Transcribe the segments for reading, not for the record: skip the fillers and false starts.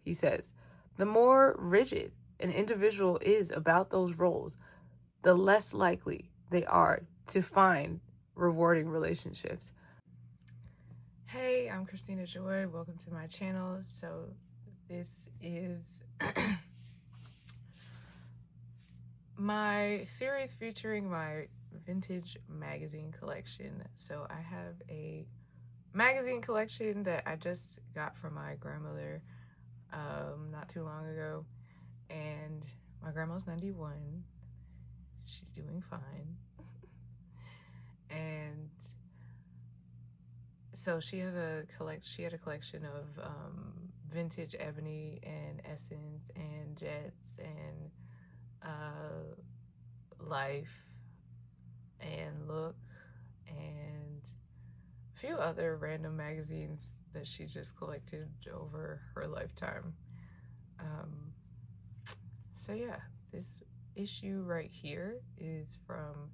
He says, the more rigid an individual is about those roles, the less likely they are to find rewarding relationships. Hey, I'm Christina Joy. Welcome to my channel. So this is my series featuring my vintage magazine collection. So I have a magazine collection that I just got from my grandmother not too long ago, and my grandma's 91. She's doing fine. And so she had a collection of vintage Ebony and Essence and Jets and Life and Look and a few other random magazines that she just collected over her lifetime. So yeah, this issue right here is from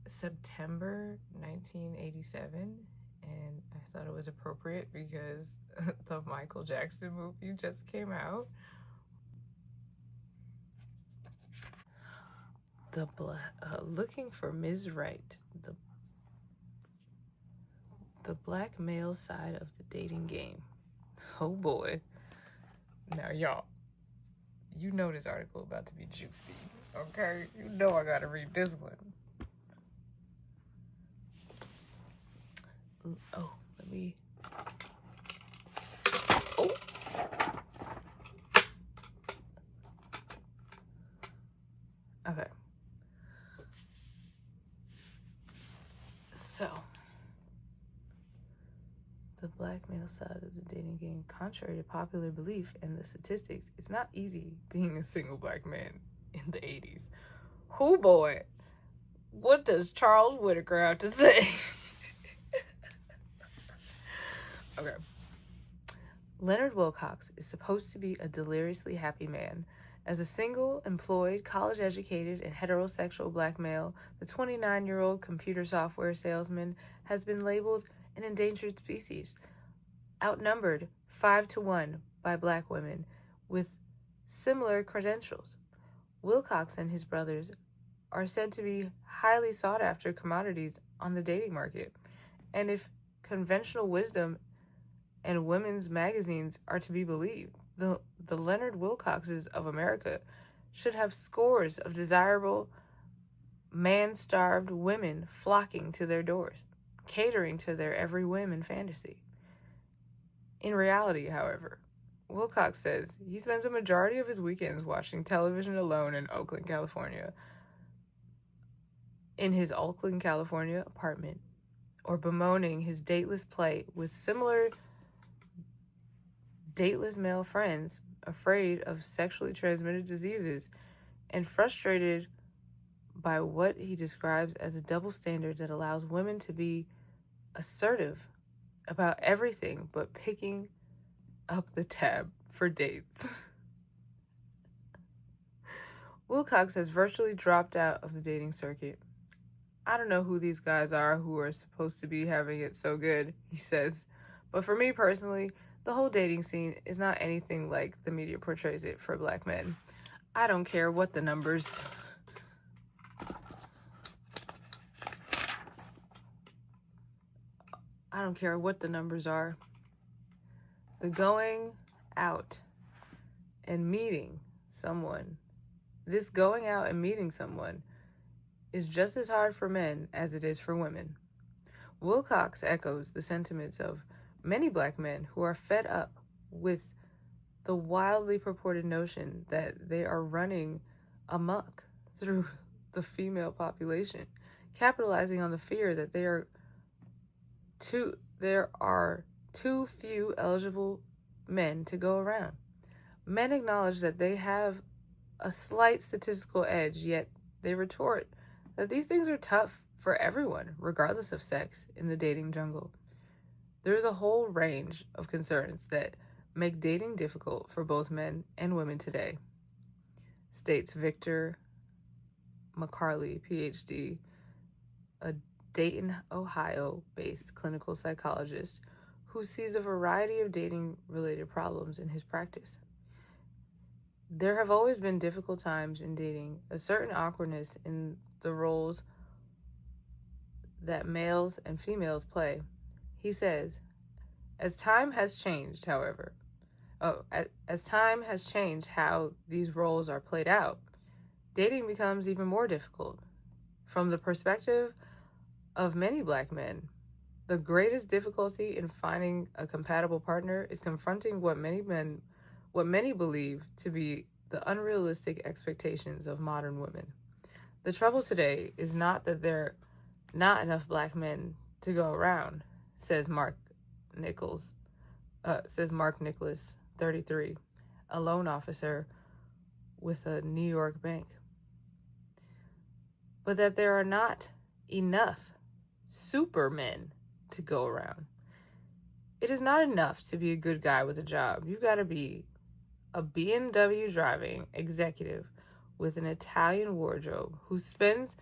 September 1987, and I thought it was appropriate because the Michael Jackson movie just came out. Looking for Ms. Right, the black male side of the dating game. Oh boy. Now y'all, you know this article about to be juicy, okay? You know I gotta read this one. Oh, let me... Oh! Okay. So, the black male side of the dating game. Contrary to popular belief and the statistics, it's not easy being a single black man in the 80s. Oh boy, what does Charles Whitaker have to say? Okay. Leonard Wilcox is supposed to be a deliriously happy man. As a single, employed, college-educated, and heterosexual black male, the 29-year-old computer software salesman has been labeled an endangered species, outnumbered 5-1 by black women with similar credentials. Wilcox and his brothers are said to be highly sought-after commodities on the dating market, and if conventional wisdom and women's magazines are to be believed, the Leonard Wilcoxes of America should have scores of desirable, man-starved women flocking to their doors, catering to their every whim and fantasy. In reality, however, Wilcox says he spends a majority of his weekends watching television alone in Oakland, California, in his Oakland, California apartment, or bemoaning his dateless plight with similar dateless male friends, afraid of sexually transmitted diseases and frustrated by what he describes as a double standard that allows women to be assertive about everything but picking up the tab for dates. Wilcox has virtually dropped out of the dating circuit. I don't know who these guys are who are supposed to be having it so good, he says, but for me personally, the whole dating scene is not anything like the media portrays it for black men. I don't care what the numbers... I don't care what the numbers are. The going out and meeting someone, this going out and meeting someone is just as hard for men as it is for women. Wilcox echoes the sentiments of many black men who are fed up with the wildly purported notion that they are running amok through the female population, capitalizing on the fear that there are too few eligible men to go around. Men acknowledge that they have a slight statistical edge, yet they retort that these things are tough for everyone, regardless of sex, in the dating jungle. There is a whole range of concerns that make dating difficult for both men and women today, states Victor McCarley, PhD, a Dayton, Ohio-based clinical psychologist who sees a variety of dating-related problems in his practice. There have always been difficult times in dating, a certain awkwardness in the roles that males and females play. He says, as time has changed, however, as time has changed how these roles are played out, dating becomes even more difficult. From the perspective of many black men, the greatest difficulty in finding a compatible partner is confronting what many believe to be the unrealistic expectations of modern women. The trouble today is not that there are not enough black men to go around, says Mark Nicholas, 33, a loan officer with a New York bank, but that there are not enough supermen to go around. It is not enough to be a good guy with a job. You gotta be a BMW driving executive with an Italian wardrobe who spends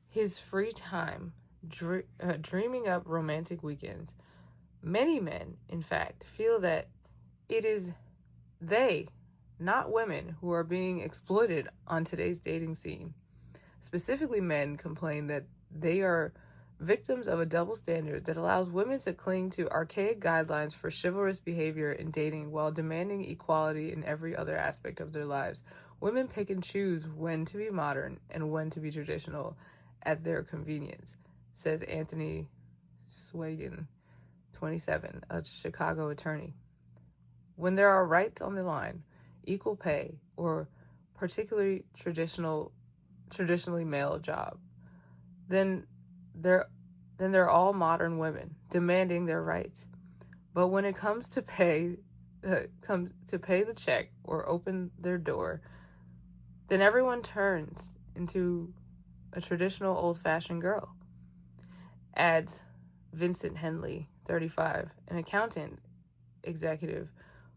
his free time dreaming up romantic weekends. Many men, in fact, feel that it is they, not women, who are being exploited on today's dating scene. Specifically, men complain that they are victims of a double standard that allows women to cling to archaic guidelines for chivalrous behavior in dating while demanding equality in every other aspect of their lives. Women pick and choose when to be modern and when to be traditional at their convenience, says Anthony Swagan, 27, a Chicago attorney. When there are rights on the line, equal pay, or particularly traditionally male job, then they're all modern women demanding their rights. But when it comes to pay the check or open their door, then everyone turns into a traditional old-fashioned girl, adds Vincent Henley, 35, an accountant executive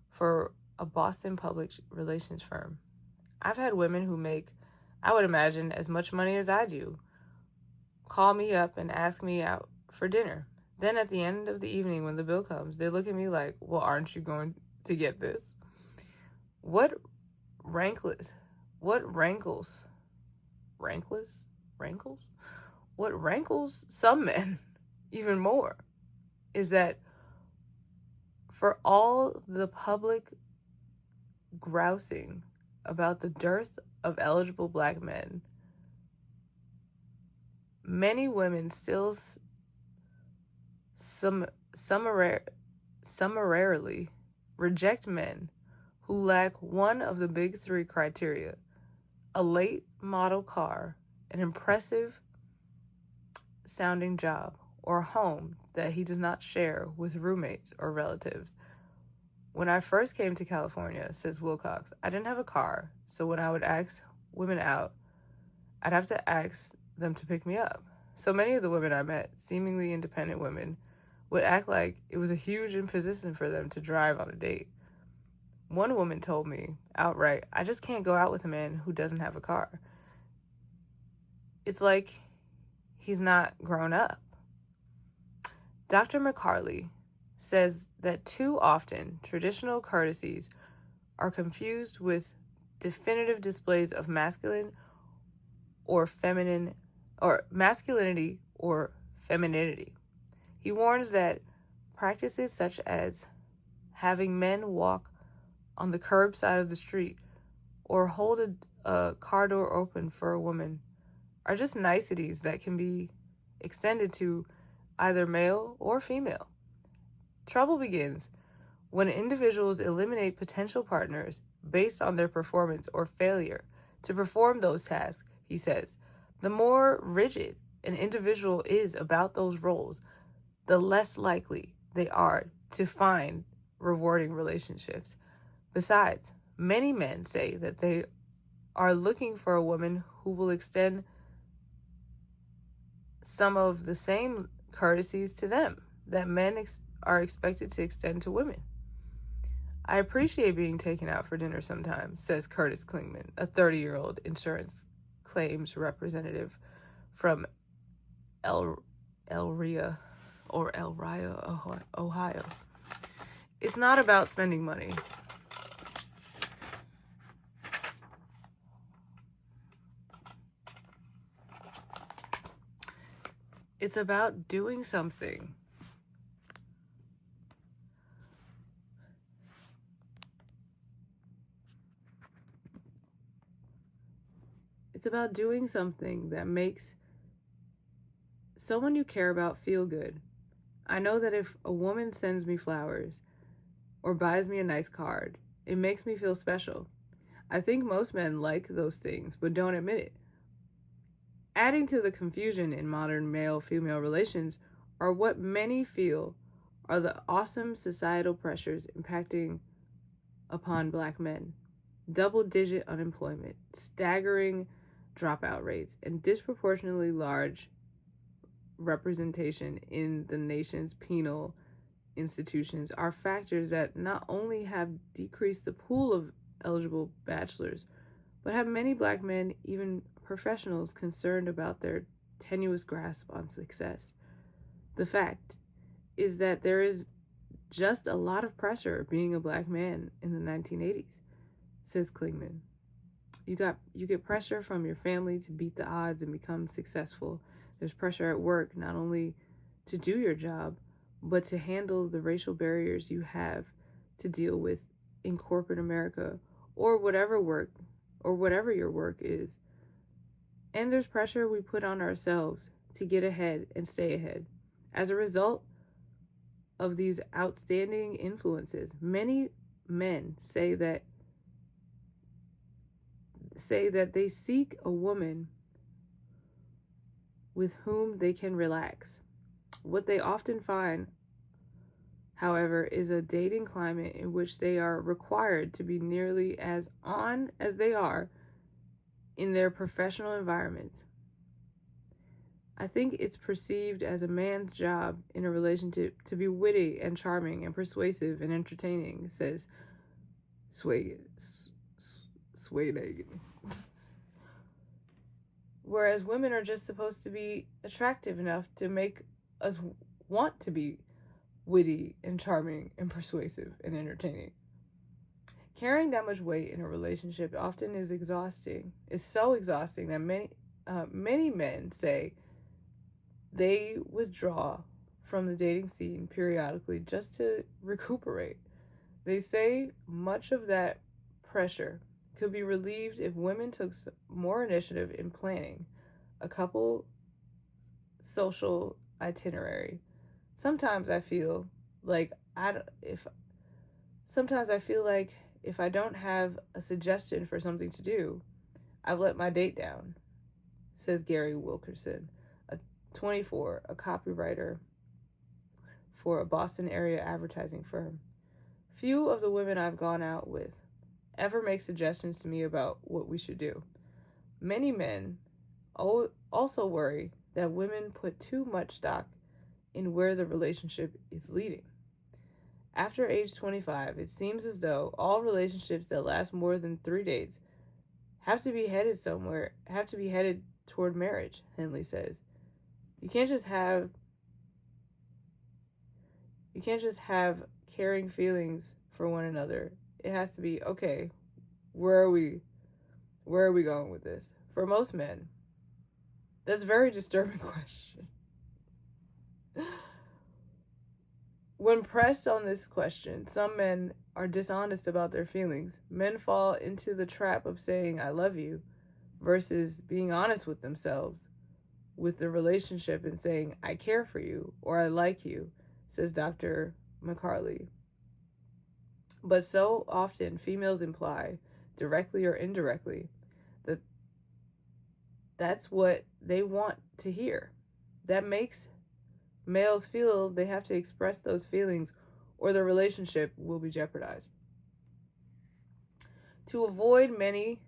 for a Boston public relations firm. I've had women who make, I would imagine, as much money as I do, call me up and ask me out for dinner. Then at the end of the evening when the bill comes, they look at me like, well, aren't you going to get this? What rankles some men even more is that for all the public grousing about the dearth of eligible black men, many women still summarily reject men who lack one of the big three criteria: a late model car, an impressive sounding job, or a home that he does not share with roommates or relatives. When I first came to California, says Wilcox, I didn't have a car, so when I would ask women out, I'd have to ask them to pick me up. So many of the women I met, seemingly independent women, would act like it was a huge imposition for them to drive on a date. One woman told me outright, I just can't go out with a man who doesn't have a car. It's like he's not grown up. Dr. McCarley says that too often traditional courtesies are confused with definitive displays of masculinity or femininity. He warns that practices such as having men walk on the curb side of the street or hold a car door open for a woman are just niceties that can be extended to either male or female. Trouble begins when individuals eliminate potential partners based on their performance or failure to perform those tasks, he says. The more rigid an individual is about those roles, the less likely they are to find rewarding relationships. Besides, many men say that they are looking for a woman who will extend some of the same courtesies to them that men are expected to extend to women. I appreciate being taken out for dinner sometimes, says Curtis Klingman, a 30-year-old insurance claims representative from El Rio, Ohio. It's not about spending money. It's about doing something. It's about doing something that makes someone you care about feel good. I know that if a woman sends me flowers or buys me a nice card, it makes me feel special. I think most men like those things, but don't admit it. Adding to the confusion in modern male-female relations are what many feel are the awesome societal pressures impacting upon black men. Double-digit unemployment, staggering dropout rates, and disproportionately large representation in the nation's penal institutions are factors that not only have decreased the pool of eligible bachelors, but have many black men, even professionals, concerned about their tenuous grasp on success. The fact is that there is just a lot of pressure being a black man in the 1980s, says Klingman. You get pressure from your family to beat the odds and become successful. There's pressure at work not only to do your job, but to handle the racial barriers you have to deal with in corporate America or whatever your work is. And there's pressure we put on ourselves to get ahead and stay ahead. As a result of these outstanding influences, many men say that they seek a woman with whom they can relax. What they often find, however, is a dating climate in which they are required to be nearly as on as they are in their professional environments. I think it's perceived as a man's job in a relationship to be witty and charming and persuasive and entertaining, says Swagen. Whereas women are just supposed to be attractive enough to make us want to be witty and charming and persuasive and entertaining. Carrying that much weight in a relationship often is exhausting. It's so exhausting that many men say they withdraw from the dating scene periodically just to recuperate. They say much of that pressure could be relieved if women took more initiative in planning a couple social itinerary. Sometimes I feel like if I don't have a suggestion for something to do, I've let my date down, says Gary Wilkerson, 24, a copywriter for a Boston area advertising firm. Few of the women I've gone out with ever make suggestions to me about what we should do. Many men also worry that women put too much stock in where the relationship is leading. After age 25, it seems as though all relationships that last more than 3 dates have to be headed toward marriage, Henley says. You can't just have caring feelings for one another. It has to be, okay, where are we going with this? For most men, that's a very disturbing question. When pressed on this question, some men are dishonest about their feelings. Men fall into the trap of saying, I love you, versus being honest with themselves, with the relationship, and saying, I care for you, or I like you, says Dr. McCarley. But so often, females imply, directly or indirectly, that that's what they want to hear. That makes males feel they have to express those feelings or the relationship will be jeopardized. To avoid many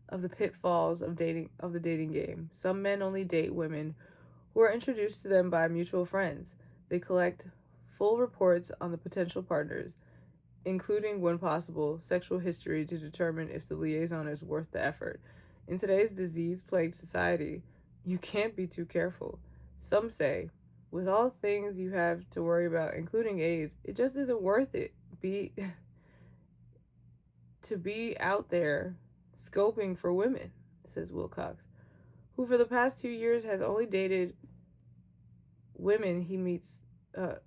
of the pitfalls of the dating game, some men only date women who are introduced to them by mutual friends. They collect full reports on the potential partners, including, when possible, sexual history to determine if the liaison is worth the effort. In today's disease-plagued society, you can't be too careful. Some say, with all things you have to worry about, including AIDS, it just isn't worth it be out there scoping for women, says Wilcox, who for the past 2 years has only dated women he meets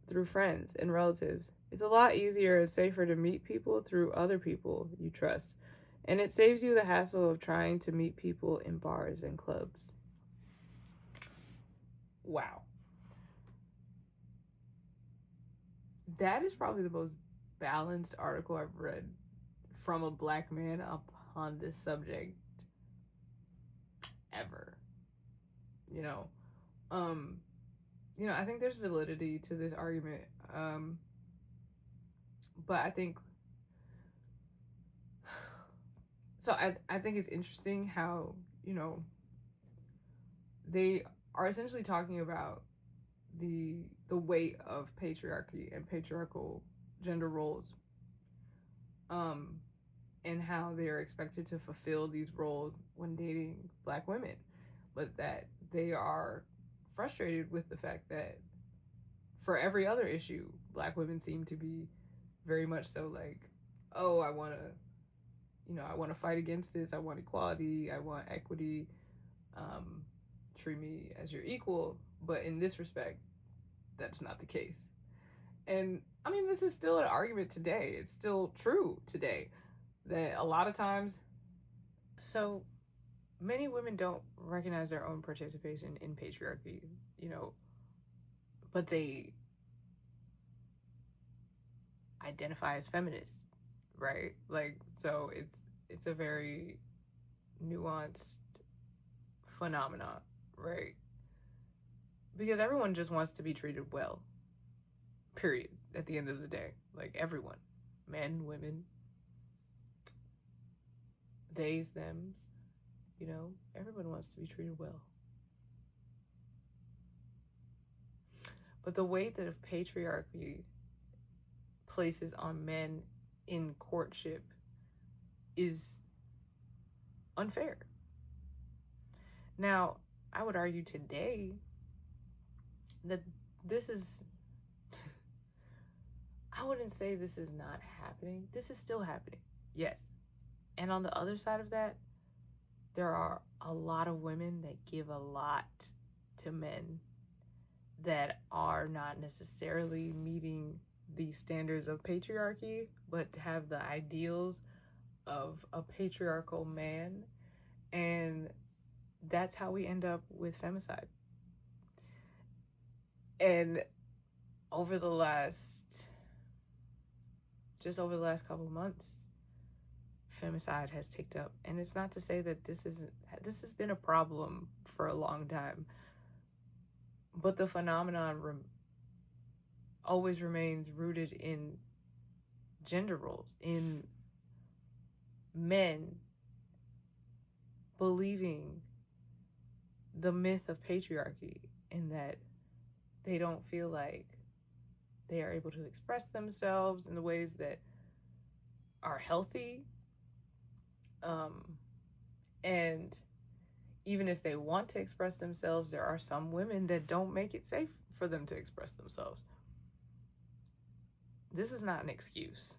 through friends and relatives. It's a lot easier and safer to meet people through other people you trust, and it saves you the hassle of trying to meet people in bars and clubs. Wow. That is probably the most balanced article I've read from a black man upon this subject ever. I think there's validity to this argument. But I think I think it's interesting how, they are essentially talking about the weight of patriarchy and patriarchal gender roles, and how they are expected to fulfill these roles when dating black women, but that they are frustrated with the fact that for every other issue, black women seem to be very much so like, oh, I want to fight against this. I want equality. I want equity. Treat me as your equal. But in this respect, that's not the case. And I mean, this is still an argument today. It's still true today that a lot of times, so many women don't recognize their own participation in patriarchy, but they identify as feminists, right? Like, so it's a very nuanced phenomenon, right? Because everyone just wants to be treated well, period, at the end of the day. Like, everyone, men, women, theys, thems, everyone wants to be treated well. But the weight that patriarchy places on men in courtship is unfair. Now, I would argue today that this is, I wouldn't say this is not happening. This is still happening, yes. And on the other side of that, there are a lot of women that give a lot to men that are not necessarily meeting the standards of patriarchy, but have the ideals of a patriarchal man. And that's how we end up with femicide. And over the last couple months, femicide has ticked up. And it's not to say that this has been a problem for a long time, but the phenomenon always remains rooted in gender roles, in men believing the myth of patriarchy, and that they don't feel like they are able to express themselves in the ways that are healthy. And even if they want to express themselves, there are some women that don't make it safe for them to express themselves. This is not an excuse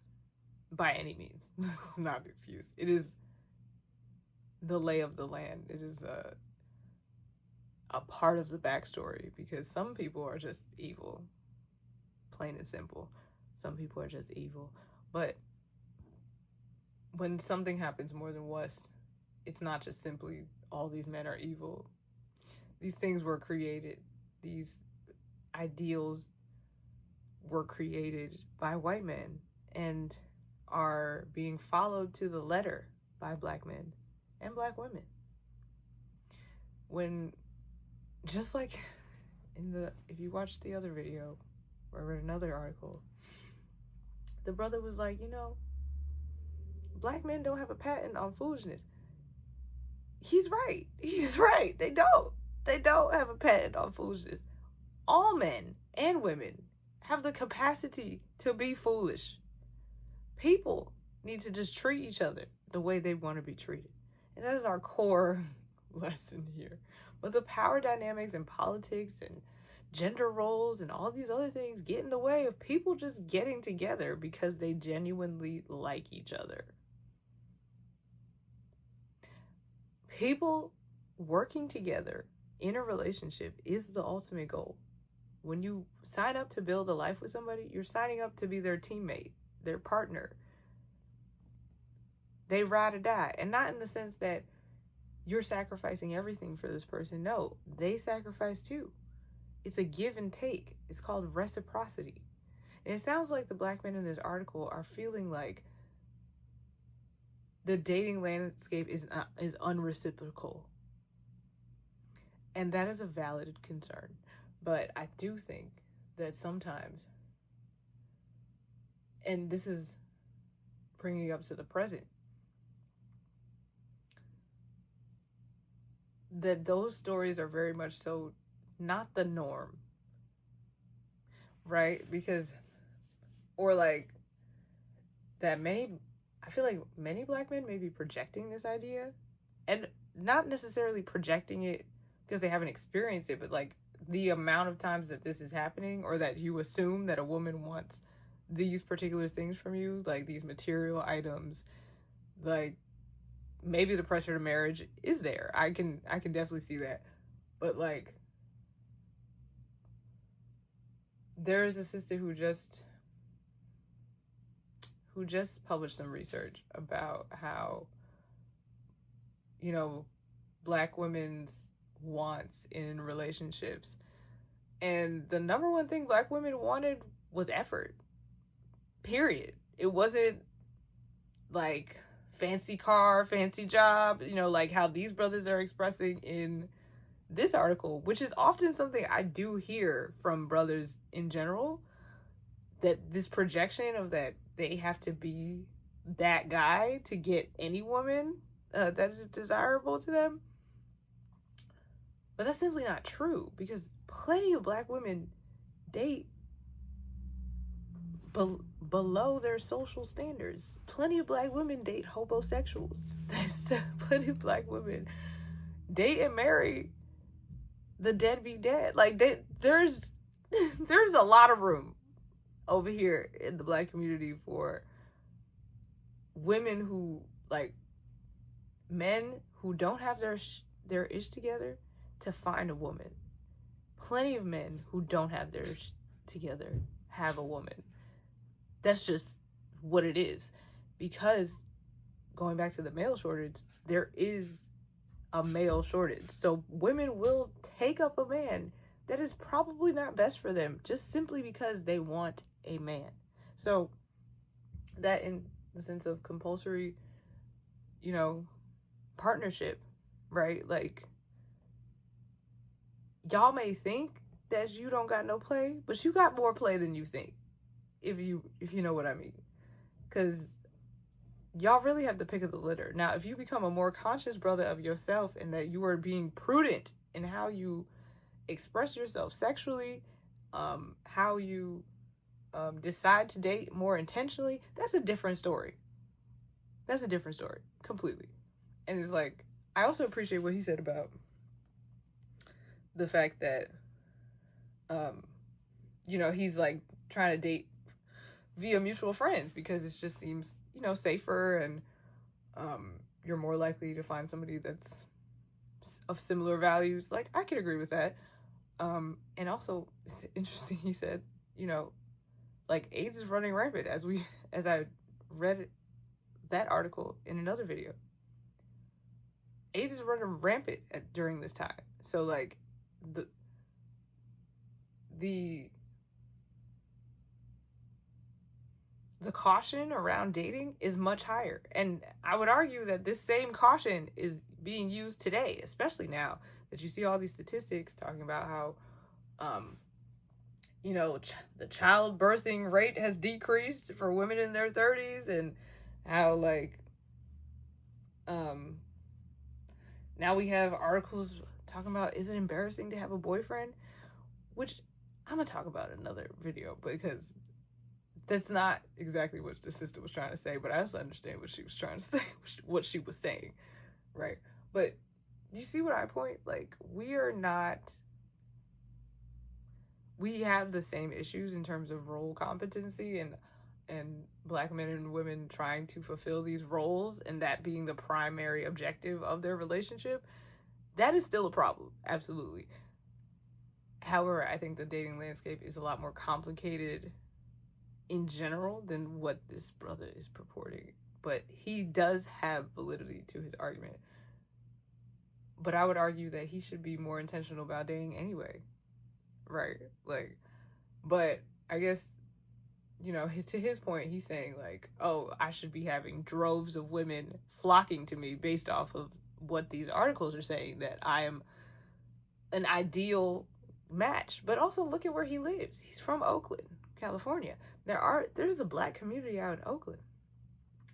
by any means. This is not an excuse. It is the lay of the land. It is a part of the backstory, because some people are just evil, plain and simple. Some people are just evil. But when something happens more than once, it's not just simply all these men are evil. These things were created. These ideals were created by white men and are being followed to the letter by black men and black women. When, just like if you watch the other video, or I read another article, the brother was like, black men don't have a patent on foolishness. He's right. They don't have a patent on foolishness. All men and women have the capacity to be foolish. People need to just treat each other the way they want to be treated. And that is our core lesson here. But the power dynamics in politics and gender roles and all these other things get in the way of people just getting together because they genuinely like each other. People working together in a relationship is the ultimate goal. When you sign up to build a life with somebody, you're signing up to be their teammate, their partner. They ride or die. And not in the sense that you're sacrificing everything for this person. No, they sacrifice too. It's a give and take. It's called reciprocity. And it sounds like the black men in this article are feeling like the dating landscape is unreciprocal. And that is a valid concern. But I do think that sometimes, and this is bringing up to the present, that those stories are very much so not the norm, right? Because, or like, that I feel like many black men may be projecting this idea, and not necessarily projecting it because they haven't experienced it, but like the amount of times that this is happening, or that you assume that a woman wants these particular things from you, like these material items, like maybe the pressure to marriage is there. I can definitely see that. But like, there is a sister who just published some research about how, you know, black women's wants in relationships, and the number one thing black women wanted was effort, period. It wasn't like fancy car, fancy job, you know, like how these brothers are expressing in this article, which is often something I do hear from brothers in general, that this projection of that they have to be that guy to get any woman that is desirable to them. But that's simply not true, because plenty of black women date below their social standards. Plenty of black women date hobosexuals. Plenty of black women date and marry the deadbeat dad. Like, there's a lot of room over here in the black community for women who, like, men who don't have their ish together to find a woman. Plenty of men who don't have their ish together have a woman. That's just what it is. Because, going back to the male shortage, there is a male shortage. So women will take up a man that is probably not best for them, just simply because they want a man. So that, in the sense of compulsory, you know, partnership, right? Like, y'all may think that you don't got no play, but you got more play than you think, if you know what I mean. Because y'all really have the pick of the litter. Now, if you become a more conscious brother of yourself, and that you are being prudent in how you express yourself sexually, how you decide to date more intentionally, that's a different story. That's a different story, completely. And it's like, I also appreciate what he said about the fact that, you know, he's like trying to date via mutual friends because it just seems, you know, safer, and you're more likely to find somebody that's of similar values. Like, I could agree with that. And also, it's interesting, he said, you know, like, AIDS is running rampant, as I read that article in another video. AIDS is running rampant during this time. So, like, the caution around dating is much higher. And I would argue that this same caution is being used today, especially now that you see all these statistics talking about how, you know, the childbirthing rate has decreased for women in their 30s, and how, like, now we have articles talking about, is it embarrassing to have a boyfriend? Which I'm gonna talk about in another video, because that's not exactly what the sister was trying to say, but I also understand what she was trying to say, what she was saying, right? But you see what I point? Like, we are not we have the same issues in terms of role competency and black men and women trying to fulfill these roles and that being the primary objective of their relationship. That is still a problem, absolutely. However, I think the dating landscape is a lot more complicated in general than what this brother is purporting. But he does have validity to his argument. But I would argue that he should be more intentional about dating anyway. Right? Like, but I guess, you know, to his point, he's saying like, oh, I should be having droves of women flocking to me based off of what these articles are saying, that I am an ideal match. But also look at where he lives. He's from Oakland, California. There's a black community out in Oakland.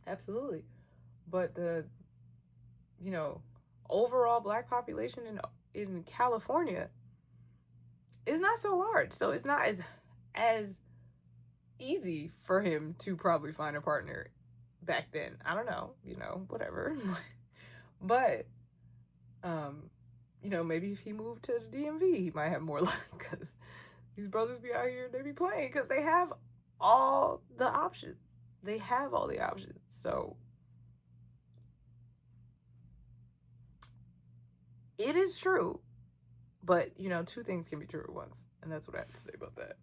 Absolutely. But the, you know, overall black population in California is not so large. So it's not as easy for him to probably find a partner back then. I don't know, you know, whatever. But you know, maybe if he moved to the DMV, he might have more luck, because these brothers be out here, they be playing because they have all the options. They have all the options. So it is true, but you know, two things can be true at once, and that's what I have to say about that.